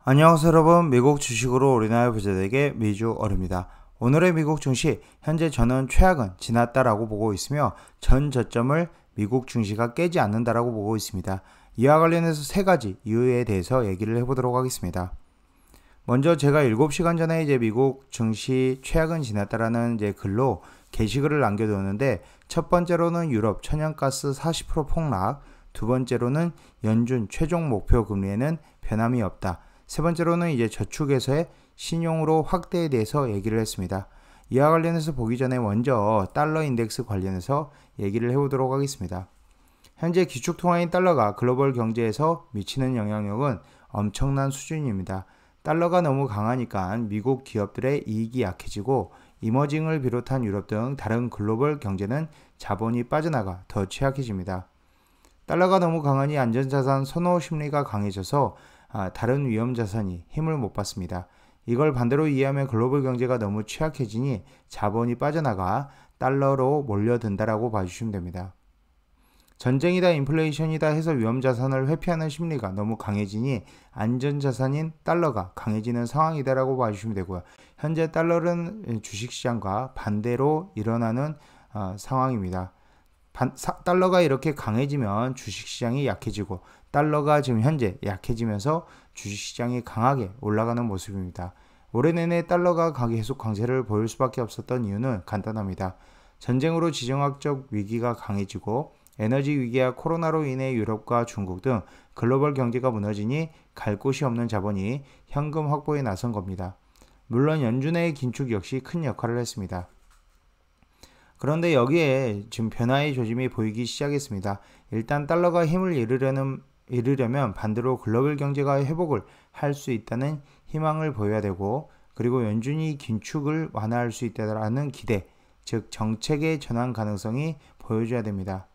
안녕하세요 여러분, 미국 주식으로 우리나라 부자들에게 미주얼입니다. 오늘의 미국 증시, 현재 저는 최악은 지났다라고 보고 있으며 전 저점을 미국 증시가 깨지 않는다라고 보고 있습니다. 이와 관련해서 세 가지 이유에 대해서 얘기를 해보도록 하겠습니다. 먼저 제가 7시간 전에 미국 증시 최악은 지났다라는 글로 게시글을 남겨두었는데, 첫 번째로는 유럽 천연가스 40% 폭락, 두 번째로는 연준 최종 목표 금리에는 변함이 없다, 세 번째로는 저축에서의 신용으로 확대에 대해서 얘기를 했습니다. 이와 관련해서 보기 전에 먼저 달러 인덱스 관련해서 얘기를 해보도록 하겠습니다. 현재 기축통화인 달러가 글로벌 경제에서 미치는 영향력은 엄청난 수준입니다. 달러가 너무 강하니까 미국 기업들의 이익이 약해지고 이머징을 비롯한 유럽 등 다른 글로벌 경제는 자본이 빠져나가 더 취약해집니다. 달러가 너무 강하니 안전자산 선호 심리가 강해져서 다른 위험자산이 힘을 못 받습니다. 이걸 반대로 이해하면 글로벌 경제가 너무 취약해지니 자본이 빠져나가 달러로 몰려든다라고 봐주시면 됩니다. 전쟁이다 인플레이션이다 해서 위험자산을 회피하는 심리가 너무 강해지니 안전자산인 달러가 강해지는 상황이다라고 봐주시면 되고요. 현재 달러는 주식시장과 반대로 일어나는 상황입니다. 달러가 이렇게 강해지면 주식시장이 약해지고, 달러가 지금 현재 약해지면서 주식시장이 강하게 올라가는 모습입니다. 올해 내내 달러가 계속 강세를 보일 수밖에 없었던 이유는 간단합니다. 전쟁으로 지정학적 위기가 강해지고 에너지 위기와 코로나로 인해 유럽과 중국 등 글로벌 경제가 무너지니 갈 곳이 없는 자본이 현금 확보에 나선 겁니다. 물론 연준의 긴축 역시 큰 역할을 했습니다. 그런데 여기에 지금 변화의 조짐이 보이기 시작했습니다. 일단 달러가 힘을 잃으려면 반대로 글로벌 경제가 회복을 할 수 있다는 희망을 보여야 되고, 그리고 연준이 긴축을 완화할 수 있다는 기대, 즉 정책의 전환 가능성이 보여줘야 됩니다.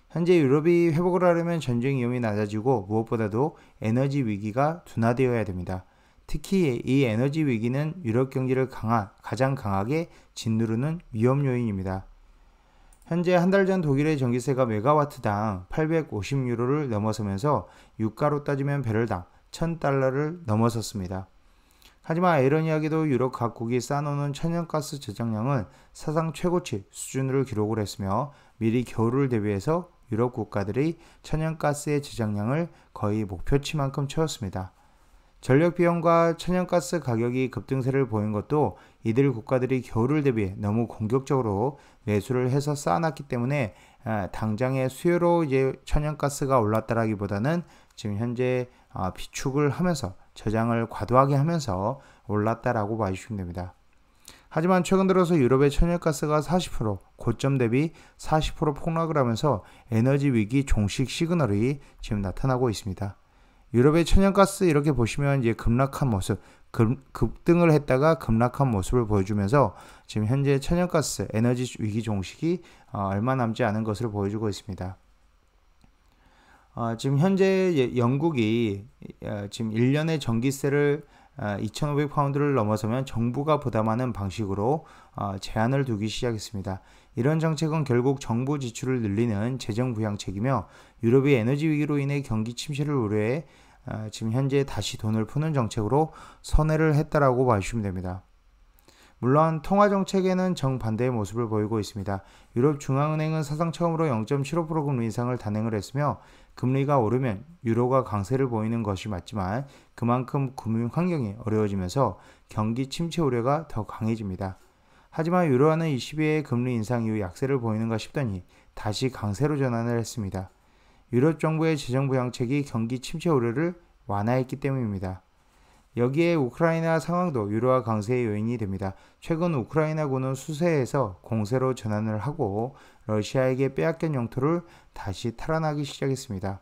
현재 유럽이 회복을 하려면 전쟁 위험이 낮아지고 무엇보다도 에너지 위기가 둔화되어야 됩니다. 특히 이 에너지 위기는 유럽 경제를 가장 강하게 짓누르는 위험 요인입니다. 현재 한 달 전 독일의 전기세가 메가와트당 850유로를 넘어서면서 유가로 따지면 배럴당 1000달러를 넘어섰습니다. 하지만 아이러니하게도 유럽 각국이 쌓아놓는 천연가스 저장량은 사상 최고치 수준을 기록을 했으며, 미리 겨울을 대비해서 유럽 국가들이 천연가스의 저장량을 거의 목표치만큼 채웠습니다. 전력 비용과 천연가스 가격이 급등세를 보인 것도 이들 국가들이 겨울을 대비해 너무 공격적으로 매수를 해서 쌓아놨기 때문에 당장의 수요로 천연가스가 올랐다라기보다는 지금 현재 비축을 하면서 저장을 과도하게 하면서 올랐다라고 봐주시면 됩니다. 하지만 최근 들어서 유럽의 천연가스가 40% 고점 대비 40% 폭락을 하면서 에너지 위기 종식 시그널이 지금 나타나고 있습니다. 유럽의 천연가스 이렇게 보시면 급락한 모습, 급등을 했다가 급락한 모습을 보여주면서 지금 현재 천연가스 에너지 위기 종식이 얼마 남지 않은 것을 보여주고 있습니다. 지금 현재 영국이 지금 1년의 전기세를 2,500파운드를 넘어서면 정부가 부담하는 방식으로 제한을 두기 시작했습니다. 이런 정책은 결국 정부 지출을 늘리는 재정 부양책이며, 유럽이 에너지 위기로 인해 경기 침체를 우려해 지금 현재 다시 돈을 푸는 정책으로 선회를 했다라고 봐주시면 됩니다. 물론 통화 정책에는 정반대의 모습을 보이고 있습니다. 유럽 중앙은행은 사상 처음으로 0.75% 금리 인상을 단행을 했으며, 금리가 오르면 유로가 강세를 보이는 것이 맞지만 그만큼 금융 환경이 어려워지면서 경기 침체 우려가 더 강해집니다. 하지만 유로화는 22회의 금리 인상 이후 약세를 보이는가 싶더니 다시 강세로 전환을 했습니다. 유럽 정부의 재정 부양책이 경기 침체 우려를 완화했기 때문입니다. 여기에 우크라이나 상황도 유로화 강세의 요인이 됩니다. 최근 우크라이나군은 수세에서 공세로 전환을 하고 러시아에게 빼앗긴 영토를 다시 탈환하기 시작했습니다.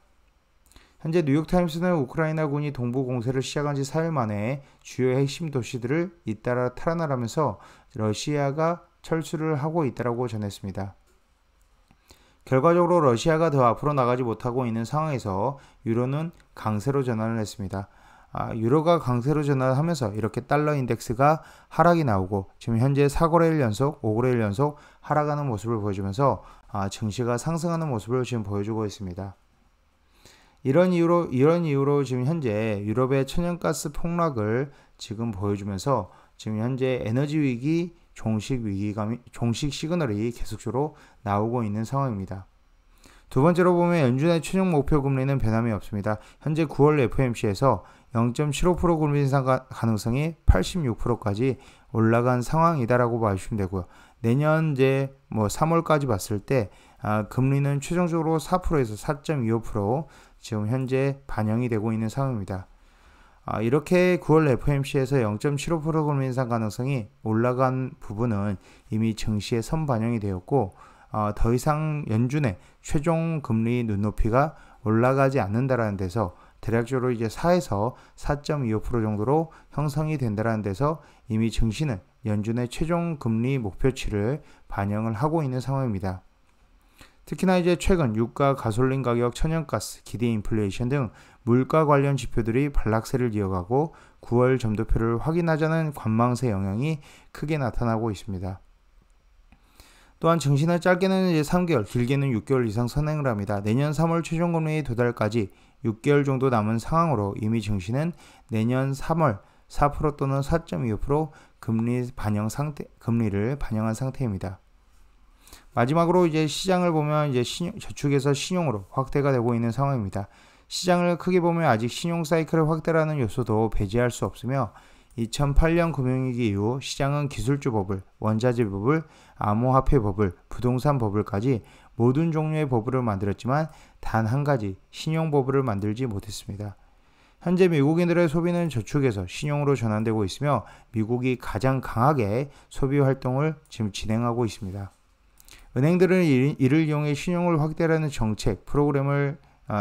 현재 뉴욕타임스는 우크라이나군이 동부 공세를 시작한 지 4일 만에 주요 핵심 도시들을 잇따라 탈환을 하면서 러시아가 철수를 하고 있다고 전했습니다. 결과적으로 러시아가 더 앞으로 나가지 못하고 있는 상황에서 유로는 강세로 전환을 했습니다. 유로가 강세로 전환하면서 이렇게 달러 인덱스가 하락이 나오고 지금 현재 4거래일 연속, 5거래일 연속 하락하는 모습을 보여주면서 증시가 상승하는 모습을 지금 보여주고 있습니다. 이런 이유로 지금 현재 유럽의 천연가스 폭락을 지금 보여주면서 지금 현재 에너지 위기, 종식 시그널이 계속적으로 나오고 있는 상황입니다. 두 번째로 보면 연준의 최종 목표 금리는 변함이 없습니다. 현재 9월 FOMC에서 0.75% 금리 인상 가능성이 86%까지 올라간 상황이다라고 봐주시면 되고요. 내년 이제 3월까지 봤을 때 금리는 최종적으로 4%에서 4.25% 지금 현재 반영이 되고 있는 상황입니다. 이렇게 9월 FOMC에서 0.75% 금리 인상 가능성이 올라간 부분은 이미 증시에 선반영이 되었고 더 이상 연준의 최종 금리 눈높이가 올라가지 않는다라는 데서 대략적으로 이제 4에서 4.25% 정도로 형성이 된다라는 데서 이미 증시는 연준의 최종 금리 목표치를 반영을 하고 있는 상황입니다. 특히나 이제 최근 유가, 가솔린 가격, 천연가스, 기대 인플레이션 등 물가 관련 지표들이 반락세를 이어가고 9월 점도표를 확인하자는 관망세 영향이 크게 나타나고 있습니다. 또한 증시는 짧게는 이제 3개월, 길게는 6개월 이상 선행을 합니다. 내년 3월 최종금리 도달까지 6개월 정도 남은 상황으로 이미 증시는 내년 3월 4% 또는 4.25% 금리를 반영한 상태입니다. 마지막으로 이제 시장을 보면 이제 저축에서 신용으로 확대가 되고 있는 상황입니다. 시장을 크게 보면 아직 신용 사이클의 확대라는 요소도 배제할 수 없으며 2008년 금융위기 이후 시장은 기술주 버블, 원자재 버블, 암호화폐 버블, 부동산 버블까지 모든 종류의 버블을 만들었지만 단 한 가지 신용 버블을 만들지 못했습니다. 현재 미국인들의 소비는 저축에서 신용으로 전환되고 있으며 미국이 가장 강하게 소비 활동을 지금 진행하고 있습니다. 은행들은 이를 이용해 신용을 확대하는 정책, 프로그램을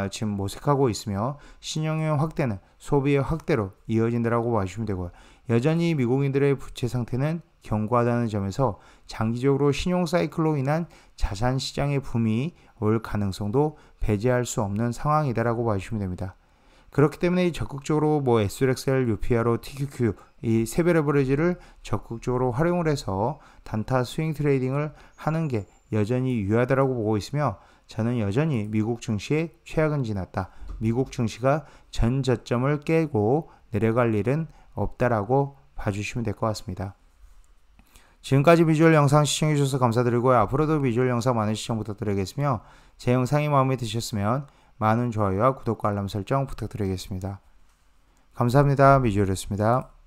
지금 모색하고 있으며 신용의 확대는 소비의 확대로 이어진다고 봐주시면 되고요. 여전히 미국인들의 부채 상태는 견고하다는 점에서 장기적으로 신용 사이클로 인한 자산 시장의 붐이 올 가능성도 배제할 수 없는 상황이다라고 봐주시면 됩니다. 그렇기 때문에 적극적으로 SLXL, UPR, TQQ 이 세배 레버리지를 적극적으로 활용을 해서 단타 스윙 트레이딩을 하는 게 여전히 유효하다라고 보고 있으며 저는 여전히 미국 증시의 최악은 지났다. 미국 증시가 전 저점을 깨고 내려갈 일은 없다라고 봐주시면 될 것 같습니다. 지금까지 비주얼 영상 시청해주셔서 감사드리고요. 앞으로도 비주얼 영상 많은 시청 부탁드리겠으며 제 영상이 마음에 드셨으면 많은 좋아요와 구독과 알람 설정 부탁드리겠습니다. 감사합니다. 비주얼이었습니다.